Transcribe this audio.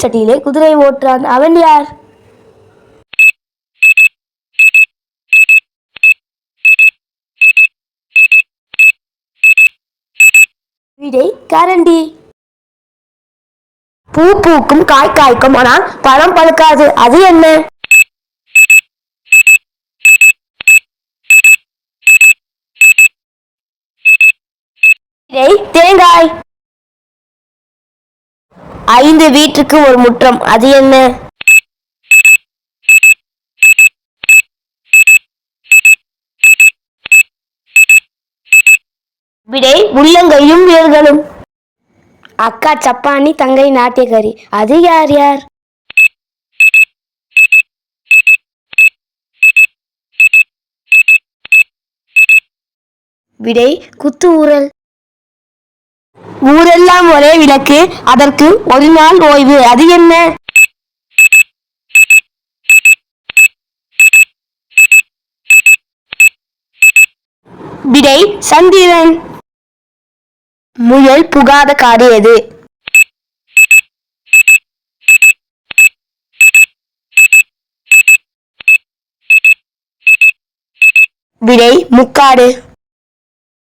சட்டியிலே குதிரை ஓட்டுறான். அவன் யார்? விடை கரண்டி. பூ பூக்கும் காய் காய்க்கும் ஆனால் பழம் பழுக்காது. அது என்ன? விடை தேங்காய். 5 வீட்டுக்கு ஒரு முற்றம். அது என்ன? விடை உள்ளங்கையும் வேர்களும். அக்கா சப்பானி, தங்கை நாட்டியக்காரி. அது யார் யார்? விடை குத்து ஊரல். ஊரெல்லாம் ஒரே விளக்கு, அதற்கு ஒரு நாள் ஓய்வு. அது என்ன? விடை சந்திரன். முயல் புகாத காடு எது? விடை முக்காடு.